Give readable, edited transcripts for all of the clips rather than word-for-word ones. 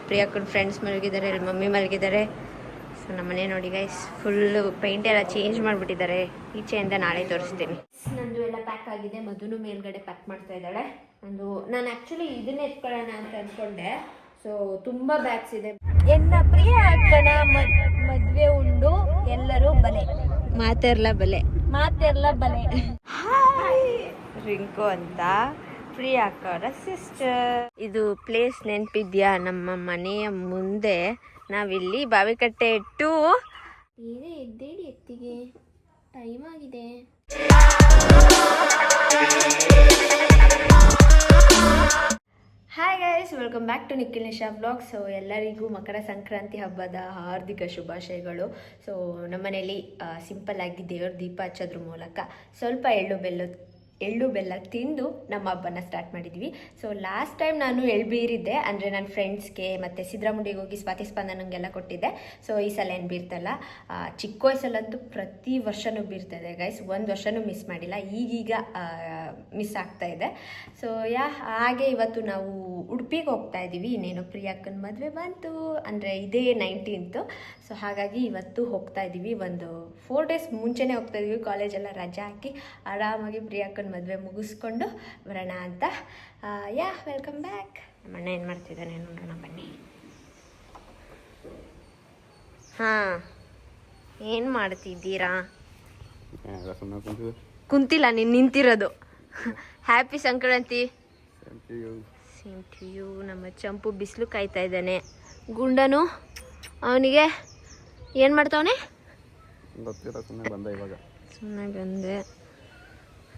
ಪ್ರಿಯಾಕ್ಕನ friends ಮಲಗಿದ್ದಾರೆ, ಇಲ್ಲಿ mummy ಮಲಗಿದ್ದಾರೆ. ಸೊ ನಮ್ಮನೆ ನೋಡಿ ಗೈಸ್ ಫುಲ್ಲು ಪೇಂಟ್ ಎಲ್ಲ ಚೇಂಜ್ ಮಾಡಿಬಿಟ್ಟಿದ್ದಾರೆ. ಈಚೆಯಿಂದ ನಾಳೆ ತೋರಿಸ್ತೀನಿ. ನಂದು ಎಲ್ಲ ಪ್ಯಾಕ್ ಆಗಿದೆ. ಮಧುನು ಮೇಲ್ಗಡೆ ಪ್ಯಾಕ್ ಮಾಡ್ತಾ ಇದ್ದಾಳೆ. ನಾನು ಆ್ಯಕ್ಚುಲಿ ಇದನ್ನೇ ಎತ್ಕೊಳ್ಳೋಣ ಅಂತ ಅಂದ್ಕೊಂಡೆ. ಸೊ ತುಂಬ ಬ್ಯಾಗ್ಸ್ ಇದೆ. ಎನ್ನ ಪ್ರಿಯ ಅಕ್ಕನ ಮದ್ವೆ ಉಂಡು ಎಲ್ಲರೂ ಬಲೆ ಮಾತೆರ್ಲ ಬಲೆ ರಿಂಕು ಅಂತ ಪ್ರಿಯಾ ಅಕ್ಕವರ ಸಿಸ್ಟರ್. ಇದು ಪ್ಲೇಸ್ ನೆನಪಿದ್ಯಾ? ನಮ್ಮ ಮನೆಯ ಮುಂದೆ ನಾವಿಲ್ಲಿ ಬಾವಿಕಟ್ಟೆ ಇಟ್ಟು ಏನೇ ಎದ್ದೇಳಿ ಎತ್ತಿಗೆ ಟೈಮ್ ಆಗಿದೆ. Hi guys, welcome back to Nikhil Nisha vlog. So ಎಲ್ಲರಿಗೂ ಮಕರ ಸಂಕ್ರಾಂತಿ ಹಬ್ಬದ ಹಾರ್ದಿಕ ಶುಭಾಶಯಗಳು. ಸೊ ನಮ್ಮನೇಲಿ ಸಿಂಪಲ್ ಆಗಿ ದೇವ್ರ ದೀಪ ಹಚ್ಚೋದ್ರ ಮೂಲಕ ಸ್ವಲ್ಪ ಎಳ್ಳು ಬೆಲ್ಲ ತಿಂದು ನಮ್ಮ ಹಬ್ಬನ ಸ್ಟಾರ್ಟ್ ಮಾಡಿದ್ವಿ. ಸೊ ಲಾಸ್ಟ್ ಟೈಮ್ ನಾನು ಎಳ್ಬೀರಿದ್ದೆ, ಅಂದರೆ ನನ್ನ ಫ್ರೆಂಡ್ಸ್ಗೆ ಮತ್ತು ಸಿದ್ದರಾಮುಂಡಿಗೆ ಹೋಗಿ ಸ್ವಾತಿ ಸ್ಪಂದನಂಗೆಲ್ಲ ಕೊಟ್ಟಿದ್ದೆ. ಸೊ ಈ ಸಲ ಏನು ಬೀರ್ತಲ್ಲ, ಚಿಕ್ಕ ವಯಸ್ಸಲ್ಲಂತೂ ಪ್ರತಿ ವರ್ಷವೂ ಬೀರ್ತದೆ ಗೈಸ್, ಒಂದು ವರ್ಷವೂ ಮಿಸ್ ಮಾಡಿಲ್ಲ. ಈಗೀಗ ಮಿಸ್ ಆಗ್ತಾ ಇದೆ. ಸೊ ಹಾಗೆ ಇವತ್ತು ನಾವು ಉಡುಪಿಗೆ ಹೋಗ್ತಾ ಇದ್ದೀವಿ. ಇನ್ನೇನು ಪ್ರಿಯಾಕ್ಕನ ಮದುವೆ ಬಂತು, ಅಂದರೆ ಇದೇ 19th. ಸೊ ಹಾಗಾಗಿ ಇವತ್ತು ಹೋಗ್ತಾ ಇದ್ದೀವಿ. ಒಂದು 4 days ಮುಂಚೆನೇ ಹೋಗ್ತಾ ಇದ್ದೀವಿ. ಕಾಲೇಜೆಲ್ಲ ರಜೆ ಹಾಕಿ ಆರಾಮಾಗಿ ಪ್ರಿಯಾಕ್ಕನ ಮದುವೆ ಮುಗಿಸ್ಕೊಂಡು ಬರೋಣ ಅಂತ. Welcome back. ನಮ್ಮ ಅಣ್ಣ ಏನು ಮಾಡ್ತಿದ್ದಾನೆ ನೋಡೋಣ ಬನ್ನಿ. ಏನು ಮಾಡ್ತಿದ್ದೀರಾ? ಕುಂತಿಲ್ಲ, ನೀನು ನಿಂತಿರೋದು. Happy Sankranti. Same to you. ನಮ್ಮ ಚಂಪು ಬಿಸಿಲು ಕಾಯ್ತಾ ಇದ್ದಾನೆ. ಗುಂಡನು ಅವನಿಗೆ ಏನು ಮಾಡ್ತಾವನೆ ಸುಮ್ಮನೆ ಬಂದೆ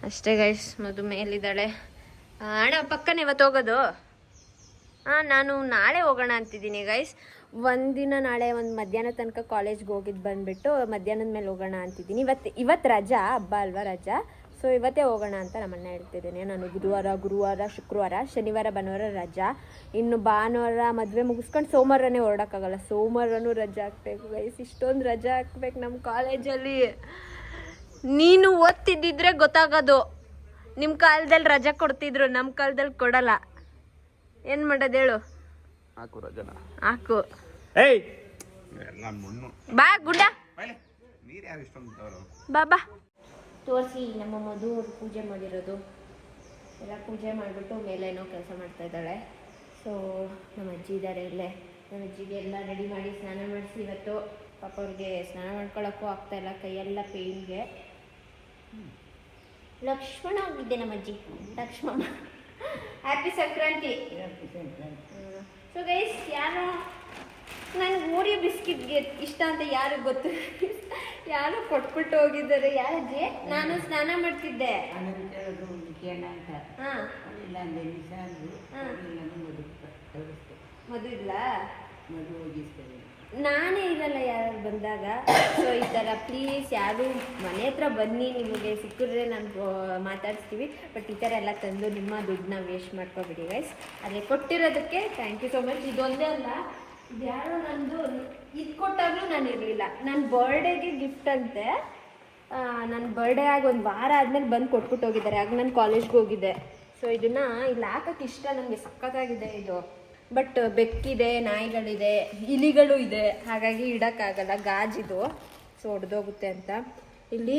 ಅಷ್ಟೇ ಗೈಸ್. ಮಧು ಮೇಲಿದ್ದಾಳೆ. ಅಣ್ಣ ಪಕ್ಕನೇ ಇವತ್ತು ಹೋಗೋದು? ನಾನು ನಾಳೆ ಹೋಗೋಣ ಅಂತಿದ್ದೀನಿ ಗೈಸ್. ಒಂದಿನ ನಾಳೆ ಒಂದು ಮಧ್ಯಾಹ್ನ ತನಕ ಕಾಲೇಜ್ಗೆ ಹೋಗಿದ್ದು ಬಂದುಬಿಟ್ಟು ಮಧ್ಯಾಹ್ನದ ಮೇಲೆ ಹೋಗೋಣ ಅಂತಿದ್ದೀನಿ. ಇವತ್ತು ರಜಾ, ಹಬ್ಬ ಅಲ್ವಾ, ರಜಾ. ಸೊ ಇವತ್ತೇ ಹೋಗೋಣ ಅಂತ ನಮ್ಮಣ್ಣ ಹೇಳ್ತಿದ್ದೇನೆ. ನಾನು ಗುರುವಾರ, ಶುಕ್ರವಾರ, ಶನಿವಾರ, ಭಾನುವಾರ ರಜಾ. ಇನ್ನು ಭಾನುವಾರ ಮದುವೆ ಮುಗಿಸ್ಕೊಂಡು ಸೋಮವಾರನೇ ಹೊರಡೋಕ್ಕಾಗಲ್ಲ. ಸೋಮವಾರನೂ ರಜಾ ಹಾಕ್ಬೇಕು ಗೈಸ್. ಇಷ್ಟೊಂದು ರಜಾ ಹಾಕ್ಬೇಕು ನಮ್ಮ ಕಾಲೇಜಲ್ಲಿ. ನೀನು ಓದ್ತಿದ್ದಿದ್ರೆ ಗೊತ್ತಾಗೋದು. ನಿಮ್ಮ ಕಾಲದಲ್ಲಿ ರಜಾ ಕೊಡ್ತಿದ್ರು, ನಮ್ಮ ಕಾಲದಲ್ಲಿ ಕೊಡಲ್ಲ. ಏನು ಮಾಡೋದು ಹೇಳು? ಹಾಕು ಬಾ ಗುಡ್ಡ ಬಾ ತೋರಿಸಿ. ನಮ್ಮ ಮಧು ಪೂಜೆ ಮಾಡಿರೋದು ಎಲ್ಲ ಪೂಜೆ ಮಾಡಿಬಿಟ್ಟು ಮೇಲೇನೋ ಕೆಲಸ ಮಾಡ್ತಾ ಇದ್ದಾಳೆ. ಸೊ ನಮ್ಮ ಅಜ್ಜಿ ಇದ್ದಾರೆ ಇಲ್ಲೇ. ನಮ್ಮ ಅಜ್ಜಿಗೆ ಎಲ್ಲ ರೆಡಿ ಮಾಡಿ ಸ್ನಾನ ಮಾಡಿಸಿ. ಇವತ್ತು ಪಾಪ ಅವ್ರಿಗೆ ಸ್ನಾನ ಮಾಡ್ಕೊಳ್ಳೋಕ್ಕೂ ಆಗ್ತಾಯಿಲ್ಲ, ಕೈಯೆಲ್ಲ ಪೇಯ್ನ್ಗೆ. ಲಕ್ಷ್ಮಣ ಆಗಿದ್ದೆ ನಮ್ಮ ಅಜ್ಜಿ, Lakshmana. Happy Sankranti. So guys, ಯಾರೋ ನನಗೆ ಓರಿಯೋ ಬಿಸ್ಕಿಟ್ಗೆ ಇಷ್ಟ ಅಂತ ಯಾರು ಗೊತ್ತು, ಯಾರು ಕೊಟ್ಬಿಟ್ಟು ಹೋಗಿದ್ದಾರೆ. ಯಾರಜ್ಜಿ? ನಾನು ಸ್ನಾನ ಮಾಡ್ತಿದ್ದೆ. ಮಧು ಇಲ್ಲ, ನಾನೇ ಇರಲ್ಲ ಯಾರು ಬಂದಾಗ. ಸೊ ಈ ಥರ ಪ್ಲೀಸ್ ಯಾರು ಮನೆ ಹತ್ರ ಬನ್ನಿ, ನಿಮಗೆ ಸಿಕ್ಕಿದ್ರೆ ನಾನು ಮಾತಾಡಿಸ್ತೀವಿ. ಬಟ್ ಈ ಥರ ಎಲ್ಲ ತಂದು ನಿಮ್ಮ ದುಡ್ಡನ್ನ ವೇಸ್ಟ್ ಮಾಡ್ಕೊಬಿಡಿ ಗೈಸ್. ಅದೇ ಕೊಟ್ಟಿರೋದಕ್ಕೆ ಥ್ಯಾಂಕ್ ಯು ಸೋ ಮಚ್. ಇದೊಂದೇ ಅಲ್ಲ, ಇದು ಯಾರೋ ನಂದು ಇದು ಕೊಟ್ಟಾಗಲೂ ನಾನು ಇರಲಿಲ್ಲ. ನನ್ನ ಬರ್ಡೇಗೆ ಗಿಫ್ಟ್ ಅಂತೆ. ನನ್ನ ಬರ್ಡೇ ಆಗಿ ಒಂದು ವಾರ ಆದಮೇಲೆ ಬಂದು ಕೊಟ್ಬಿಟ್ಟು ಹೋಗಿದ್ದಾರೆ. ಆಗ ನಾನು ಕಾಲೇಜ್ಗೆ ಹೋಗಿದ್ದೆ. ಸೊ ಇದನ್ನು ಇಲ್ಲಿ ಹಾಕೋಕ್ಕೆ ಇಷ್ಟ, ನನಗೆ ಸಖತ್ತಾಗಿದೆ ಇದು. ಬಟ್ ಬೆಕ್ಕಿದೆ, ನಾಯಿಗಳಿದೆ, ಇಲಿಗಳು ಇದೆ, ಹಾಗಾಗಿ ಇಡೋಕ್ಕಾಗಲ್ಲ. ಗಾಜಿದು, ಸೊ ಒಡೆದೋಗುತ್ತೆ ಅಂತ. ಇಲ್ಲಿ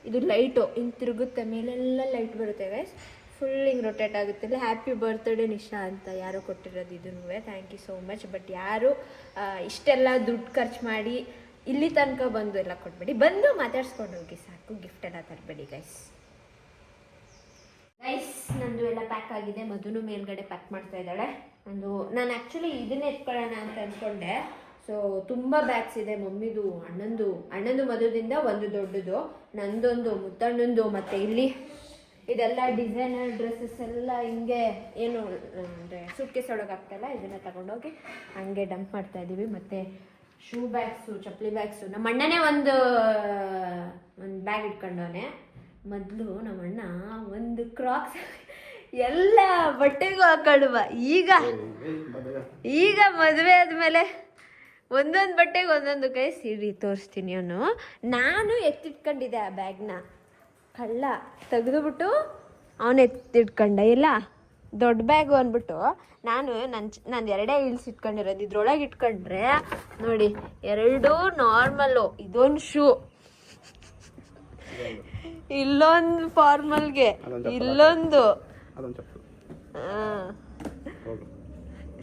ಇದು ಲೈಟು ಹಿಂಗೆ ತಿರುಗುತ್ತೆ, ಮೇಲೆಲ್ಲ ಲೈಟ್ ಬರುತ್ತೆ ಗೈಸ್. ಫುಲ್ ಹಿಂಗೆ ರೊಟೇಟ್ ಆಗುತ್ತೆ. ಇಲ್ಲಿ ಹ್ಯಾಪಿ ಬರ್ತ್ಡೇ ನಿಶಾ ಅಂತ ಯಾರೋ ಕೊಟ್ಟಿರೋದು ಇದನ್ನು. Thank you so much. But ಯಾರು ಇಷ್ಟೆಲ್ಲ ದುಡ್ಡು ಖರ್ಚು ಮಾಡಿ ಇಲ್ಲಿ ತನಕ ಬಂದು ಎಲ್ಲ ಕೊಟ್ಬೇಡಿ, ಬಂದು ಮಾತಾಡ್ಸ್ಕೊಂಡು ಹೋಗಿ ಸಾಕು. ಗಿಫ್ಟ್ ಎಲ್ಲ ತರಬೇಡಿ ಗೈಸ್. ನಂದು ಎಲ್ಲ ಪ್ಯಾಕ್ ಆಗಿದೆ. ಮಧುನು ಮೇಲ್ಗಡೆ ಪ್ಯಾಕ್ ಮಾಡ್ತಾ ಇದ್ದಾಳೆ. ನಾನು ಆ್ಯಕ್ಚುಲಿ ಇದನ್ನೇ ಎತ್ಕೊಳ್ಳೋಣ ಅಂತ ಅಂದ್ಕೊಂಡೆ. ಸೊ ತುಂಬ ಬ್ಯಾಗ್ಸ್ ಇದೆ. ಮಮ್ಮಿದು, ಅಣ್ಣಂದು ಮಧುದಿಂದ ಒಂದು ದೊಡ್ಡದು, ನಂದೊಂದು, ಮುತ್ತಣ್ಣಂದು, ಮತ್ತು ಇಲ್ಲಿ ಇದೆಲ್ಲ ಡಿಸೈನರ್ ಡ್ರೆಸ್ಸಸ್ ಎಲ್ಲ ಹಿಂಗೆ ಏನು ಅಂದರೆ ಸೂಟ್ಕೇಸ್ ಒಳಗೆ ಆಗ್ತಾಯಿಲ್ಲ, ಇದನ್ನು ತಗೊಂಡೋಗಿ ಹಂಗೆ ಡಂಪ್ ಮಾಡ್ತಾ ಇದ್ದೀವಿ. ಮತ್ತು ಶೂ ಬ್ಯಾಗ್ಸು, ಚಪ್ಪಲಿ ಬ್ಯಾಗ್ಸು. ನಮ್ಮ ಅಣ್ಣನೇ ಒಂದು ಬ್ಯಾಗ್ ಇಟ್ಕೊಂಡವನೆ. ಮೊದಲು ನಮ್ಮಣ್ಣ ಒಂದು ಕ್ರಾಕ್ಸ್ ಎಲ್ಲ ಬಟ್ಟೆಗೂ ಹಾಕೊಳ್ಳುವ. ಈಗ ಮದುವೆ ಆದಮೇಲೆ ಒಂದೊಂದು ಬಟ್ಟೆಗೆ ಒಂದೊಂದು ಕೈ ಸಿಡಿ ತೋರಿಸ್ತೀನಿ. ನಾನು ಎತ್ತಿಟ್ಕೊಂಡಿದ್ದೆ ಆ ಬ್ಯಾಗ್ನ. ಕಳ್ಳ ತೆಗೆದುಬಿಟ್ಟು ಅವನು ಎತ್ತಿಟ್ಕೊಂಡ. ಇಲ್ಲ ದೊಡ್ಡ ಬ್ಯಾಗು ಅಂದ್ಬಿಟ್ಟು ನಾನು ನಂದು ಎರಡೇ ಹಿಲ್ಸ್ ಇಟ್ಕೊಂಡಿರೋದು. ಇದ್ರೊಳಗೆ ಇಟ್ಕೊಂಡ್ರೆ ನೋಡಿ 2 ನಾರ್ಮಲ್ಲು, ಇದೊಂದು ಶೂ, ಇಲ್ಲೊಂದು ಫಾರ್ಮಲ್ಗೆ, ಇಲ್ಲೊಂದು.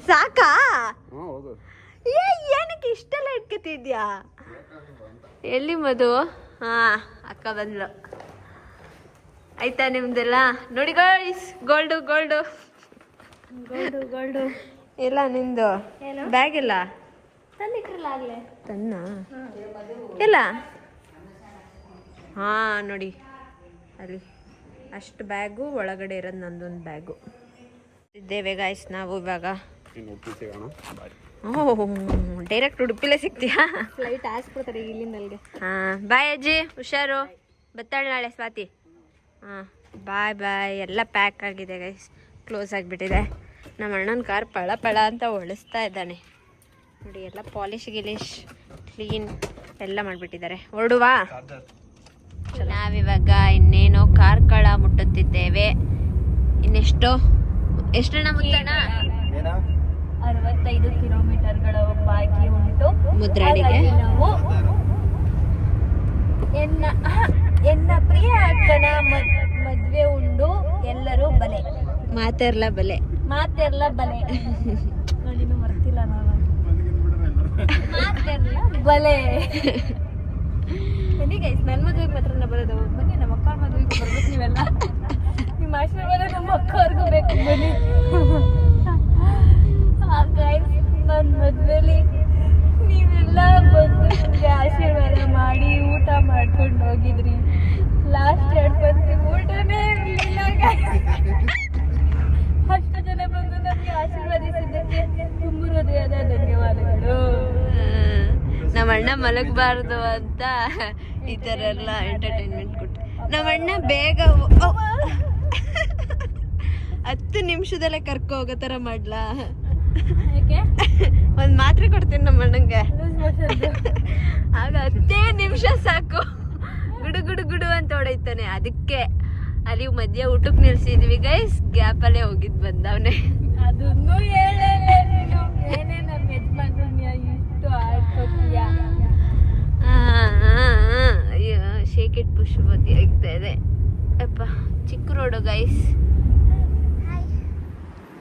ಸಾಕಾ? ಏನಕ್ಕೆ ಇಷ್ಟೆಲ್ಲ ಇಟ್ಕೊತಿದ್ಯಾ? ಎಲ್ಲಿ ಮಧು? ಹಾ, ಅಕ್ಕ ಬಂದ್ಲು. ಆಯ್ತಾ ನಿಮ್ದೆಲ್ಲ? ನೋಡಿ guys, gold gold gold gold ಇಲ್ಲ ನಿಂದು ಬ್ಯಾಗ್ ಇಲ್ಲ ತಂದಿಟ್ರಲ್ಲ ಆಗ್ಲೇ. ತನ್ನ ಇಲ್ಲ. ಹಾ ನೋಡಿ ಅಲ್ಲಿ ಅಷ್ಟು ಬ್ಯಾಗು, ಒಳಗಡೆ ಇರೋದು ನಂದೊಂದು ಬ್ಯಾಗು ಇದ್ದೇವೆ ಗಾಯ್ಸ್. ನಾವು ಇವಾಗ ಡೈರೆಕ್ಟ್ ಉಡುಪಿಲೇ ಸಿಗ್ತೀಯಾ? ಫ್ಲೈಟ್ ಹಾಸ್ಬಿಡ್ತಾರೆ ಇಲ್ಲಿಂದ ಅಲ್ಲಿಗೆ. ಹಾಂ ಬಾಯ್ ಅಜ್ಜಿ, ಹುಷಾರು, ಬತ್ತಾಳೆ ನಾಳೆ ಸ್ವಾತಿ. ಹಾಂ ಬಾಯ್ ಬಾಯ್. ಎಲ್ಲ ಪ್ಯಾಕ್ ಆಗಿದೆ ಗೈಸ್, ಕ್ಲೋಸ್ ಆಗಿಬಿಟ್ಟಿದೆ. ನಮ್ಮ ಅಣ್ಣನ ಕಾರ್ ಪಳ ಪಳ ಅಂತ ಒಳಿಸ್ತಾ ಇದ್ದಾನೆ ನೋಡಿ. ಎಲ್ಲ ಪಾಲಿಶ್ ಗಿಲಿಶ್ ಕ್ಲೀನ್ ಎಲ್ಲ ಮಾಡಿಬಿಟ್ಟಿದ್ದಾರೆ. ಹೊರಡುವಾ? ನಾವಿವಾಗ ಇನ್ನೇನೋ ಕಾರ್ಕಳ ಮುಟ್ಟುತ್ತಿದ್ದೇವೆ. ಇನ್ನೆಷ್ಟು ಎಷ್ಟಣ್ಣ ಮುತ್ತಣ್ಣ? 65 ಕಿಲೋಮೀಟರ್ಗಳ ಬಾಕಿ ಉಂಟು ಮುದ್ರಾಡಿಗೆ. ನಾವು ಎನ್ನ ಪ್ರಿಯ ಅಕ್ಕನ ಮದ್ವೆ ಉಂಡು ಎಲ್ಲರೂ ಬಲೆ. ಮಾತೆರ್ಲ ಬಲೆ. ನೋಡಿ ಮರ್ತಿಲ್ಲ ನಾನು. ಮಾತೆರ್ಲ ಬಲೆ. ಬನ್ನಿ ಗೈಸ್, ನನ್ನ ಮದುವೆಗೆ ಮಾತ್ರ ಬರೋದು. ಬನ್ನಿ ನಮ್ಮ ಅಕ್ಕ ಮದುವೆಗೆ ಬರ್ಬೇಕು ನೀವೆಲ್ಲ. ನಿಮ್ಮ ಆಶೀರ್ವಾದ ನಮ್ಮ ಅಕ್ಕವ್ರಿಗೂ ಬೇಕು. ಬನ್ನಿ ಗೈಸ್, ನನ್ನ ಮದುವೆಲಿ ನೀವೆಲ್ಲ ಬಂದು ನನಗೆ ಆಶೀರ್ವಾದ ಮಾಡಿ ಊಟ ಮಾಡ್ಕೊಂಡು ಹೋಗಿದ್ರಿ. ಲಾಸ್ಟ್ 2 ಬಂದು ಊಟನೇ ಇರಲಿಲ್ಲ. ಅಷ್ಟು ಜನ ಬಂದು ನಮಗೆ ಆಶೀರ್ವಾದಿಸಿದ್ದಕ್ಕೆ ತುಂಬ ಹೃದಯದ ಧನ್ಯವಾದಗಳು. ನಮ್ಮ ಅಣ್ಣ ಮಲಗಬಾರ್ದು ಅಂತ ಈ ಥರ ಎಲ್ಲ ಎಂಟರ್ಟೈನ್ಮೆಂಟ್ ಕೊಟ್ಟು ನಮ್ಮ ಅಣ್ಣ ಬೇಗ 10 ನಿಮಿಷದಲ್ಲೇ ಕರ್ಕೊ ಹೋಗೋ ಥರ ಮಾಡ್ಲಾ? ಯಾಕೆ? ಒಂದು ಮಾತ್ರೆ ಕೊಡ್ತೀನಿ ನಮ್ಮ ಅಣ್ಣಂಗೆ, ಆಗ 10 ನಿಮಿಷ ಸಾಕು, ಗುಡು ಗುಡು ಗುಡು ಅಂತ ಹೊಡೈತಾನೆ. ಅದಕ್ಕೆ ಅಲ್ಲಿ ಮಧ್ಯ ಊಟಕ್ಕೆ ನಿಲ್ಸಿದ್ವಿ ಗೈಸ್, ಗ್ಯಾಪಲ್ಲೇ ಹೋಗಿದ್ ಬಂದವನೇ. ಅದನ್ನು ಹೇಳೇ ನೀನು. ಏನೇ ನಮ್ಮ ಯಜಮಾನ್ರನ್ನ ಇಷ್ಟು ಆಡ್ಕೊತೀಯ? ಅಯ್ಯೋ, ಶೇಕ್ ಇಟ್ ಪುಷ್ಪವತಿ ಆಗ್ತಾ ಇದೆ. ಅಪ್ಪ ಚಿಕ್ಕ road guys.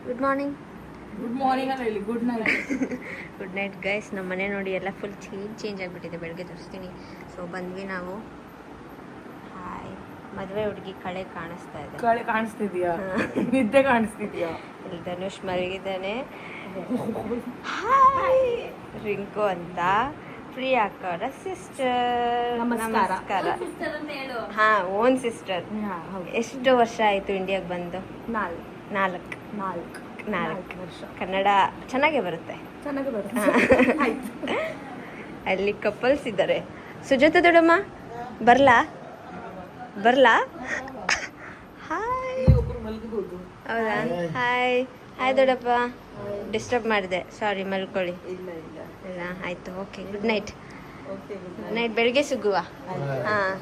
Good morning. Good morning ಅಂತ ಹೇಳಿ good night. Good night guys. ನಮ್ಮ ಮನೆ ನೋಡಿ ಎಲ್ಲ ಫುಲ್ ಚೇಂಜ್ ಆಗಿಬಿಟ್ಟಿದೆ. ಬೆಳಗ್ಗೆ ತೋರಿಸ್ತೀನಿ. ಸೊ ಬಂದ್ವಿ ನಾವು. ಹಾಯ್. ಮದುವೆ ಹುಡುಗಿ ಕಳೆ ಕಾಣಿಸ್ತಾ ಇದೆ. ಕಳೆ ಕಾಣಿಸ್ತಿದ್ಯಾ? ನಿದ್ದೆ ಕಾಣಿಸ್ತಿದ್ಯಾ? ಇಲ್ಲಿ ಧನುಷ್ ಮಲಗಿದ್ದಾನೆ. ಹಾಯ್. ರಿಂಕು ಅಂತ ಪ್ರಿಯಾ ಅಕ್ಕವರ ಸಿಸ್ಟರ್. ನಮಸ್ಕಾರ. ಹಾ, ಓನ್ ಸಿಸ್ಟರ್. ಎಷ್ಟು ವರ್ಷ ಆಯಿತು ಇಂಡಿಯಾಗೆ ಬಂದು? 4 ವರ್ಷ. ಕನ್ನಡ ಚೆನ್ನಾಗೇ ಬರುತ್ತೆ. ಅಲ್ಲಿ ಕಪಲ್ಸ್ ಇದ್ದಾರೆ. ಸುಜಾತ ದೊಡ್ಡಮ್ಮ ಬರ್ಲಾ? ಹಾಯ್. ಹೌದಾ? ಹಾಯ್ ದೊಡ್ಡಪ್ಪ. ಡಿಸ್ಟರ್ಬ್ ಮಾಡಿದೆ, ಸಾರಿ. ಮಲ್ಕೊಳ್ಳಿ. ಇಲ್ಲ ಆಯಿತು, ಓಕೆ. Good night. ಬೆಳಗ್ಗೆ ಸಿಗುವ. ಹಾಂ,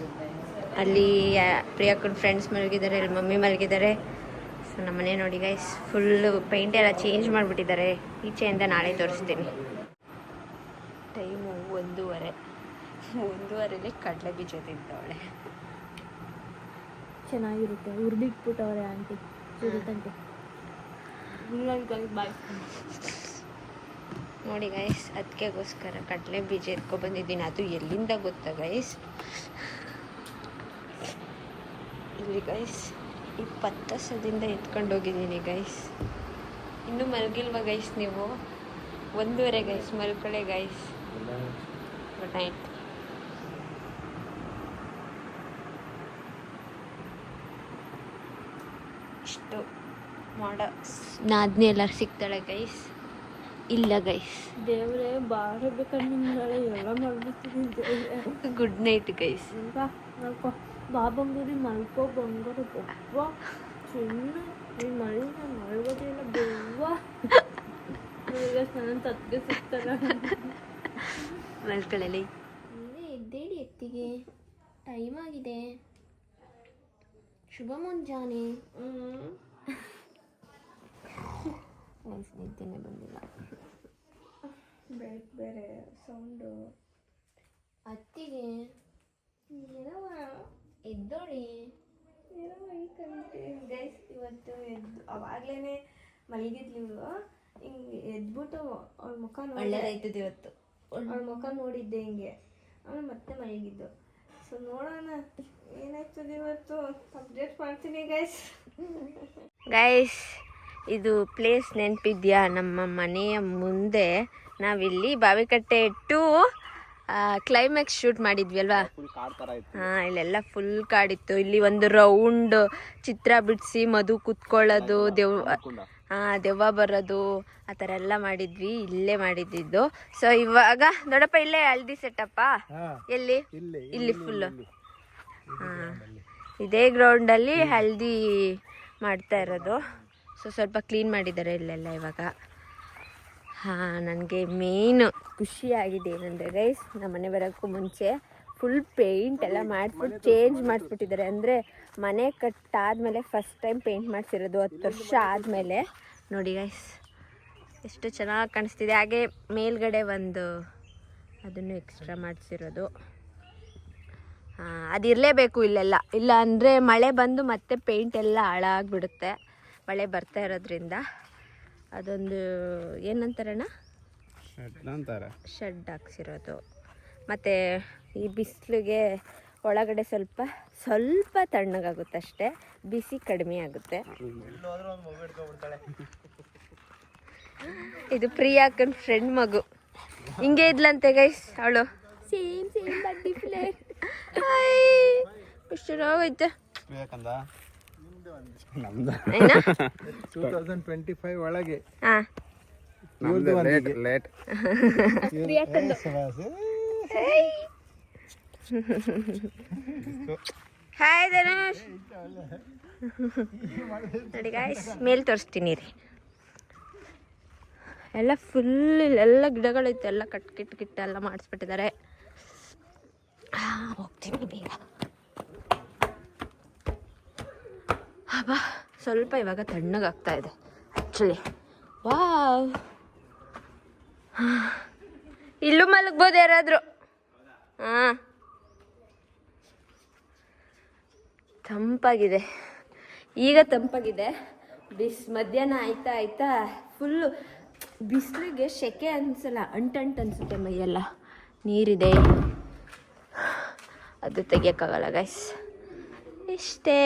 ಅಲ್ಲಿ ಪ್ರಿಯಾಕ್ಕನ ಫ್ರೆಂಡ್ಸ್ ಮಲಗಿದ್ದಾರೆ, ಇಲ್ಲಿ ಮಮ್ಮಿ ಮಲಗಿದ್ದಾರೆ. ಸೊ ನಮ್ಮ ಮನೆ ನೋಡಿ ಗೈಸ್, ಫುಲ್ಲು ಪೇಂಟ್ ಎಲ್ಲ ಚೇಂಜ್ ಮಾಡಿಬಿಟ್ಟಿದ್ದಾರೆ. ಈಚೆಯಿಂದ ನಾಳೆ ತೋರಿಸ್ತೀನಿ. ಟೈಮು 1:30 ಕಡಲೆ ಬೀಜ ತಿಂತವಳೆ. ಚೆನ್ನಾಗಿರುತ್ತೆ. ಹುರ್ಬಿಟ್ಬಿಟ್ಟವ್ರೆ ಆಂಟಿ ಸುರಿತಂತೆ. ಬಾಯ್. ನೋಡಿ ಗೈಸ್, ಅದಕ್ಕೆಗೋಸ್ಕರ ಕಡಲೆ ಬೀಜ ಎತ್ಕೊಬಂದಿದ್ದೀನಿ. ಅದು ಎಲ್ಲಿಂದ ಗೊತ್ತಾ ಗೈಸ್? ಇಲ್ಲಿ ಗೈಸ್ 20 ವರ್ಷದಿಂದ ಎತ್ಕೊಂಡು ಹೋಗಿದ್ದೀನಿ ಗೈಸ್. ಇನ್ನೂ ಮಲಗಿಲ್ವ ಗೈಸ್ ನೀವು? 1:30 ಗೈಸ್, ಮಲ್ಕೊಳ್ಳೆ ಗೈಸ್. Good night. ಇಷ್ಟು ಮಾಡೋ ನಾದ್ನಿ ಎಲ್ಲ ಸಿಗ್ತಾಳೆ ಗೈಸ್? ಇಲ್ಲ ಗೈಸ್. ದೇವ್ರೆ ಬಾರಬೇಕಂದ್ರೆ ಎಲ್ಲ ಮಾಡ್ಬಿಡ್ತೀನಿ. Good night guys. ಮಲ್ಕೋ ಬಾ ಬಂಗಾರಿ, ಮಲ್ಕೋ ಬಂಗಾರ. ಬೊವ್ವ ಸುಮ್ಮನೆ ಈ ಮಳೆ ಮಲ್ಗೋದಿಲ್ಲ ಬೊವ್ವ. ನನ್ನ ತತ್ತಿಗೆ ಸಿಗ್ತಾರ. ಮಲ್ಕೊಳ್ಳಲಿ. ಎದ್ದೇಳಿ, ಎತ್ತಿಗೆ ಟೈಮ್ ಆಗಿದೆ. ಶುಭ ಮುಂಜಾನೆ. ನಿದ್ದೆನೇ ಬಂದಿಲ್ಲ. ಬೆಳಗ್ಗೆ ಬೇರೆ ಸೌಂಡು. ಅತ್ತಿಗೆ ಏನವ ಎದ್ದೋಳಿ. ಏನವ ಈ ಕಂತೆ ಗೈಸ್. ಇವತ್ತು ಎದ್ದು ಅವಾಗ್ಲೇ ಮಲಗಿದ್ಲು ಇವಳು. ಹಿಂಗೆ ಎದ್ಬಿಟ್ಟು ಅವಳ ಮುಖ ಒಳ್ಳೇದಾಯ್ತದೆ ಇವತ್ತು. ಅವಳ ಮುಖ ನೋಡಿದ್ದೆ ಹಿಂಗೆ, ಆಮೇಲೆ ಮತ್ತೆ ಮಲಗಿದ್ದು. ಸೊ ನೋಡೋಣ ಏನಾಯ್ತದೆ ಇವತ್ತು, ಅಪ್ಡೇಟ್ ಮಾಡ್ತೀನಿ ಗೈಸ್. ಗೈಸ್, ಇದು ಪ್ಲೇಸ್ ನೆನಪಿದ್ಯಾ? ನಮ್ಮ ಮನೆಯ ಮುಂದೆ ನಾವಿಲ್ಲಿ ಬಾವಿಕಟ್ಟೆ ಟು ಕ್ಲೈಮ್ಯಾಕ್ಸ್ ಶೂಟ್ ಮಾಡಿದ್ವಿ ಅಲ್ವಾ? ಇಲ್ಲೆಲ್ಲ ಫುಲ್ ಕಾಡಿತ್ತು. ಇಲ್ಲಿ ಒಂದು ರೌಂಡ್ ಚಿತ್ರ ಬಿಡಿಸಿ ಮಧು ಕುತ್ಕೊಳ್ಳೋದು, ದೆವ್ವ ಬರೋದು, ಆ ಥರ ಎಲ್ಲ ಮಾಡಿದ್ವಿ. ಇಲ್ಲೇ ಮಾಡಿದ್ದು. ಸೊ ಇವಾಗ ದೊಡ್ಡಪ್ಪ ಇಲ್ಲೇ ಹಲ್ದಿ ಸೆಟ್ಟಪ್ಪ. ಎಲ್ಲಿ? ಇಲ್ಲಿ ಫುಲ್ಲು. ಇದೇ ಗ್ರೌಂಡಲ್ಲಿ ಹಲ್ದಿ ಮಾಡ್ತಾ ಇರೋದು. ಸೊ ಸ್ವಲ್ಪ ಕ್ಲೀನ್ ಮಾಡಿದ್ದಾರೆ ಇಲ್ಲೆಲ್ಲ ಇವಾಗ. ನನಗೆ ಮೇಯ್ನ್ ಖುಷಿಯಾಗಿದೆ ಏನಂದರೆ ಗೈಸ್, ನಮ್ಮ ಮನೆ ಬರೋಕ್ಕೂ ಮುಂಚೆ ಫುಲ್ ಪೇಂಟ್ ಎಲ್ಲ ಮಾಡಿಸ್ಬಿಟ್ಟು ಚೇಂಜ್ ಮಾಡಿಸ್ಬಿಟ್ಟಿದ್ದಾರೆ. ಅಂದರೆ ಮನೆ ಕಟ್ಟಾದಮೇಲೆ ಫಸ್ಟ್ ಟೈಮ್ ಪೇಂಟ್ ಮಾಡಿಸಿರೋದು 10 ವರ್ಷ ಆದಮೇಲೆ. ನೋಡಿ ಗೈಸ್ ಎಷ್ಟು ಚೆನ್ನಾಗಿ ಕಾಣಿಸ್ತಿದೆ. ಹಾಗೆ ಮೇಲ್ಗಡೆ ಒಂದು ಅದನ್ನು ಎಕ್ಸ್ಟ್ರಾ ಮಾಡಿಸಿರೋದು. ಅದಿರಲೇಬೇಕು ಇಲ್ಲೆಲ್ಲ, ಇಲ್ಲ ಅಂದರೆ ಮಳೆ ಬಂದು ಮತ್ತೆ ಪೇಂಟ್ ಎಲ್ಲ ಹಾಳಾಗಿಬಿಡುತ್ತೆ. ಮಳೆ ಬರ್ತಾ ಇರೋದ್ರಿಂದ ಅದೊಂದು ಏನಂತಾರಣ್ಣ, ಶೆಡ್ ಹಾಕ್ಸಿರೋದು. ಮತ್ತು ಈ ಬಿಸಿಲಿಗೆ ಒಳಗಡೆ ಸ್ವಲ್ಪ ತಣ್ಣಗಾಗುತ್ತೆ ಅಷ್ಟೇ, ಬಿಸಿ ಕಡಿಮೆ ಆಗುತ್ತೆ. ಇದು ಪ್ರಿಯಾಕನ್ ಫ್ರೆಂಡ್ ಮಗು, ಹಿಂಗೆ ಇದ್ಲಂತೆ ಗೈಸ್ ಅವಳು. ಸೇಮ್ ಬಡ್ಡಿ ಪ್ಲೇಟ್. ಎಷ್ಟು ಚೆನ್ನಾಗೈತೆ. 2025 ಒಳಗೆ ಹಾಯ್ ಧನುಷ್. ನೋಡಿ ಗಾಯ್ಸ್, ಮೇಲೆ ತೋರಿಸ್ತೀನಿ ರೀ. ಎಲ್ಲ ಫುಲ್ ಇಲ್ಲೆಲ್ಲ ಗಿಡಗಳೈತೆ, ಎಲ್ಲ ಕಿಟ್ ಎಲ್ಲ ಮಾಡಿಸ್ಬಿಟ್ಟಿದ್ದಾರೆ. ಹೋಗ್ತೀನಿ ಬೇಗ. ಹಬ್ಬ ಸ್ವಲ್ಪ ಇವಾಗ ತಣ್ಣಗಾಗ್ತಾ ಇದೆ ಆ್ಯಕ್ಚುಲಿ. ವಾವ್, ಇಲ್ಲೂ ಮಲಗ್ಬೋದು ಯಾರಾದರೂ. ಹಾಂ, ತಂಪಾಗಿದೆ ಈಗ, ತಂಪಾಗಿದೆ. ಮಧ್ಯಾಹ್ನ ಆಯ್ತಾ ಫುಲ್ಲು ಬಿಸಿಲಿಗೆ ಸೆಕೆ ಅನಿಸಲ್ಲ, ಅಂಟು ಅನಿಸುತ್ತೆ ಮೈಯೆಲ್ಲ. ನೀರಿದೆ, ಅದು ತೆಗಿಯೋಕ್ಕಾಗಲ್ಲ ಗೈಸ್. ಇಷ್ಟೇ.